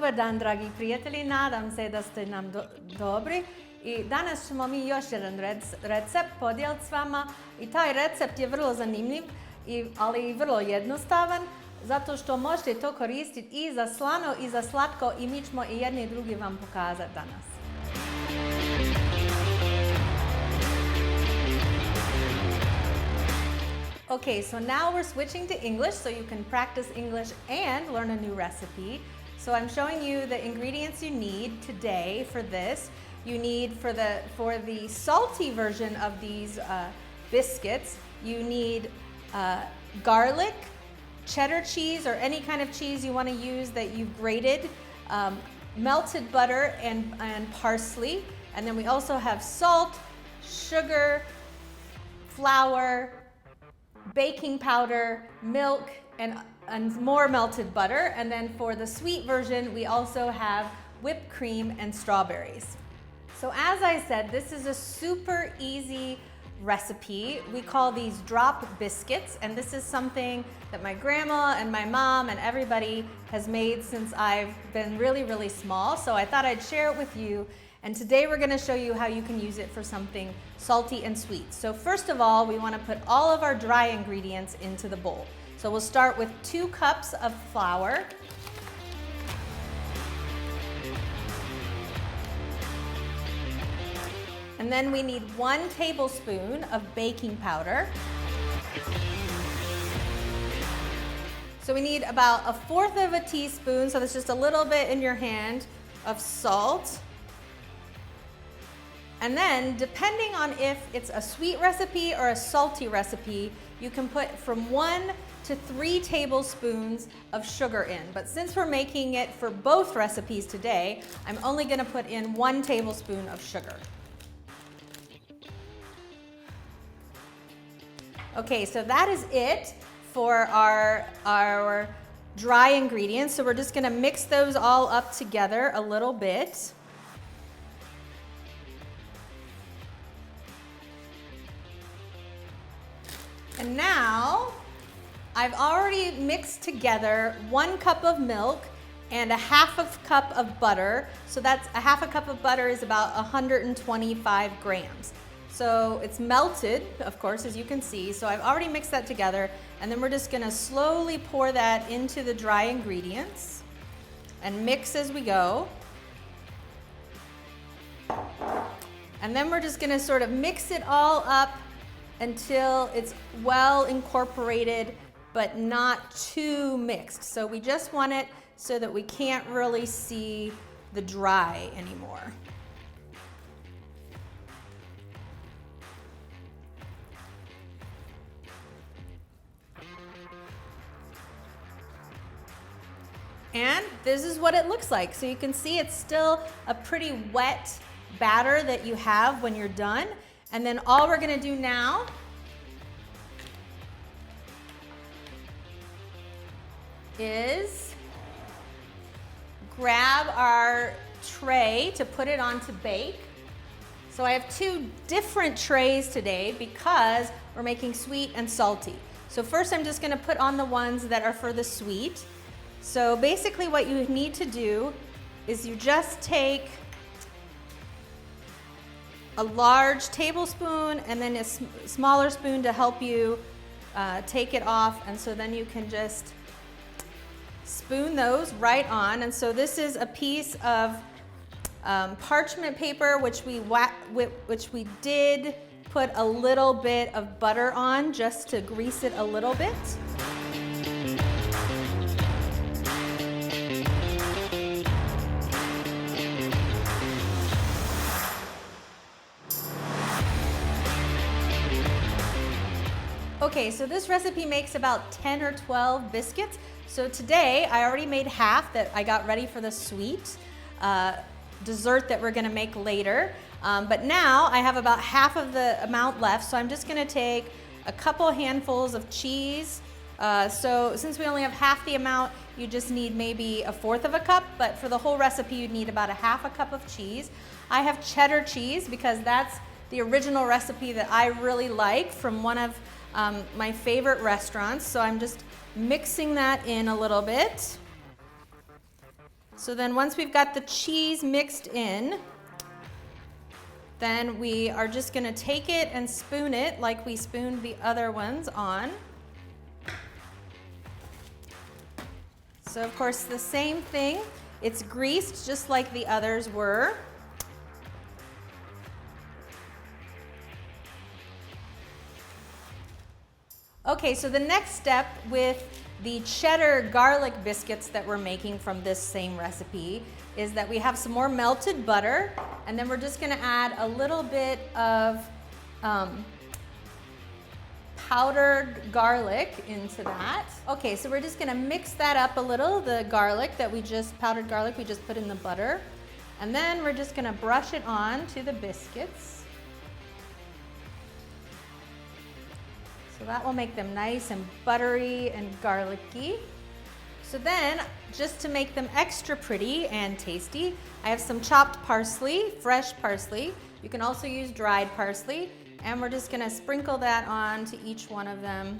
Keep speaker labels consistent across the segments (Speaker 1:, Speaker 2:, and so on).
Speaker 1: Dobar dan, dragi prijatelji, nadam se da ste nam dobri. I danas ćemo mi još jedan recept podijeliti s vama. I taj recept je vrlo zanimljiv, ali i vrlo jednostavan, zato što možete to koristiti i za slano i za slatko i mi ćemo i jedni i drugi vam pokazati danas. Okay, so now we're switching to English so you can practice English and learn a new recipe. So I'm showing you the ingredients you need today for this. You need for the salty version of these biscuits, you need garlic, cheddar cheese, or any kind of cheese you want to use that you've grated, melted butter and parsley, and then we also have salt, sugar, flour, baking powder, milk, and more melted butter. And then for the sweet version, we also have whipped cream and strawberries. So as I said, this is a super easy recipe. We call these drop biscuits, and this is something that my grandma and my mom and everybody has made since I've been really, really small. So I thought I'd share it with you. And today we're going to show you how you can use it for something salty and sweet. So first of all, we want to put all of our dry ingredients into the bowl. So we'll start with 2 cups of flour. And then we need 1 tablespoon of baking powder. So we need about 1/4 of a teaspoon, so that's just a little bit in your hand, of salt. And then, depending on if it's a sweet recipe or a salty recipe, you can put from 1 to 3 tablespoons of sugar in. But since we're making it for both recipes today, I'm only going to put in 1 tablespoon of sugar. Okay, so that is it for our dry ingredients. So we're just going to mix those all up together a little bit. And now, I've already mixed together 1 cup of milk and 1/2 cup of butter. So that's 1/2 cup of butter is about 125 grams. So it's melted, of course, as you can see. So I've already mixed that together, and then we're just gonna slowly pour that into the dry ingredients and mix as we go. And then we're just gonna sort of mix it all up until it's well incorporated, but not too mixed. So we just want it so that we can't really see the dry anymore. And this is what it looks like. So you can see it's still a pretty wet batter that you have when you're done. And then all we're gonna do now is grab our tray to put it on to bake. So I have 2 different trays today because we're making sweet and salty. So first I'm just gonna put on the ones that are for the sweet. So basically what you need to do is you just take a large tablespoon and then a smaller spoon to help you take it off, and so then you can just spoon those right on. And so this is a piece of parchment paper which we did put a little bit of butter on just to grease it a little bit. Okay, so this recipe makes about 10 or 12 biscuits. So today I already made half that I got ready for the sweet dessert that we're gonna make later. But now I have about half of the amount left, so I'm just gonna take a couple handfuls of cheese. So since we only have half the amount, you just need maybe 1/4 of a cup, but for the whole recipe you'd need about 1/2 cup of cheese. I have cheddar cheese because that's the original recipe that I really like from one of my favorite restaurants. So I'm just mixing that in a little bit. So then once we've got the cheese mixed in, then we are just gonna take it and spoon it like we spooned the other ones on. So of course the same thing, it's greased just like the others were. Okay, so the next step with the cheddar garlic biscuits that we're making from this same recipe is that we have some more melted butter, and then we're just gonna add a little bit of powdered garlic into that. Okay, so we're just gonna mix that up a little, the garlic that powdered garlic we just put in the butter. And then we're just gonna brush it on to the biscuits. So that will make them nice and buttery and garlicky. So then, just to make them extra pretty and tasty, I have some chopped parsley, fresh parsley. You can also use dried parsley. And we're just gonna sprinkle that on to each one of them.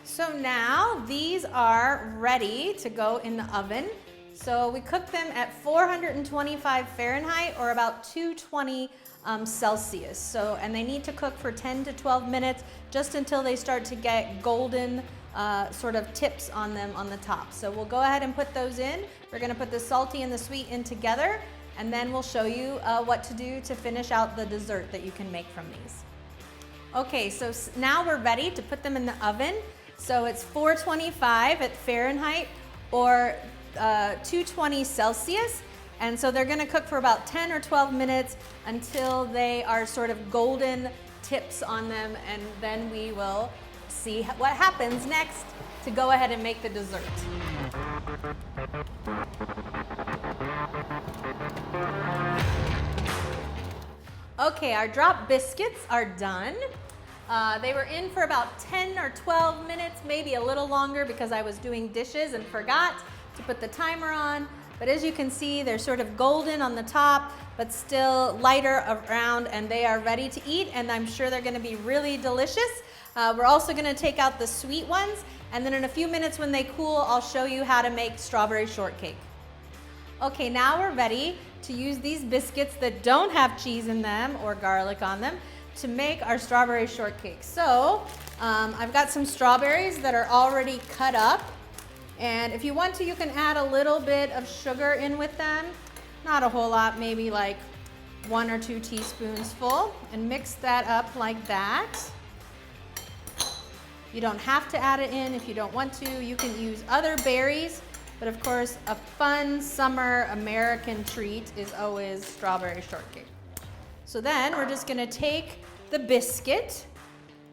Speaker 1: So now these are ready to go in the oven. So we cook them at 425 Fahrenheit or about 220 Celsius. So, and they need to cook for 10 to 12 minutes just until they start to get golden sort of tips on them on the top. So we'll go ahead and put those in. We're gonna put the salty and the sweet in together, and then we'll show you what to do to finish out the dessert that you can make from these. Okay, so now we're ready to put them in the oven. So it's 425 at Fahrenheit or 220 Celsius. And so they're gonna cook for about 10 or 12 minutes until they are sort of golden tips on them, and then we will see what happens next to go ahead and make the dessert. Okay, our drop biscuits are done. They were in for about 10 or 12 minutes, maybe a little longer because I was doing dishes and forgot to put the timer on. But as you can see, they're sort of golden on the top, but still lighter around, and they are ready to eat, and I'm sure they're gonna be really delicious. We're also gonna take out the sweet ones, and then in a few minutes when they cool, I'll show you how to make strawberry shortcake. Okay, now we're ready to use these biscuits that don't have cheese in them or garlic on them to make our strawberry shortcake. So I've got some strawberries that are already cut up. And if you want to, you can add a little bit of sugar in with them. Not a whole lot, maybe like 1 or 2 teaspoons full, and mix that up like that. You don't have to add it in if you don't want to. You can use other berries, but of course, a fun summer American treat is always strawberry shortcake. So then we're just gonna take the biscuit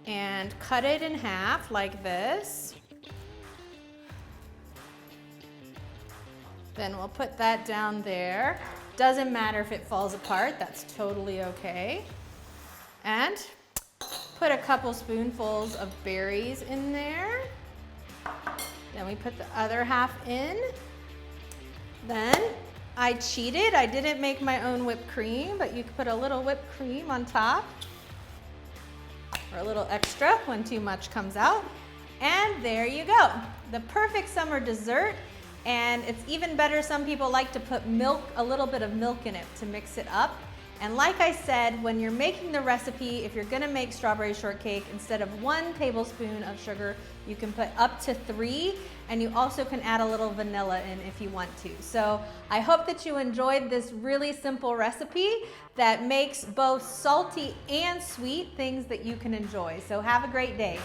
Speaker 1: and cut it in half like this. Then we'll put that down there. Doesn't matter if it falls apart, that's totally okay. And put a couple spoonfuls of berries in there. Then we put the other half in. Then I cheated, I didn't make my own whipped cream, but you could put a little whipped cream on top, or a little extra when too much comes out. And there you go, the perfect summer dessert. And it's even better, some people like to put milk, a little bit of milk in it to mix it up. And like I said, when you're making the recipe, if you're gonna make strawberry shortcake, instead of 1 tablespoon of sugar, you can put up to 3, and you also can add a little vanilla in if you want to. So I hope that you enjoyed this really simple recipe that makes both salty and sweet things that you can enjoy. So have a great day.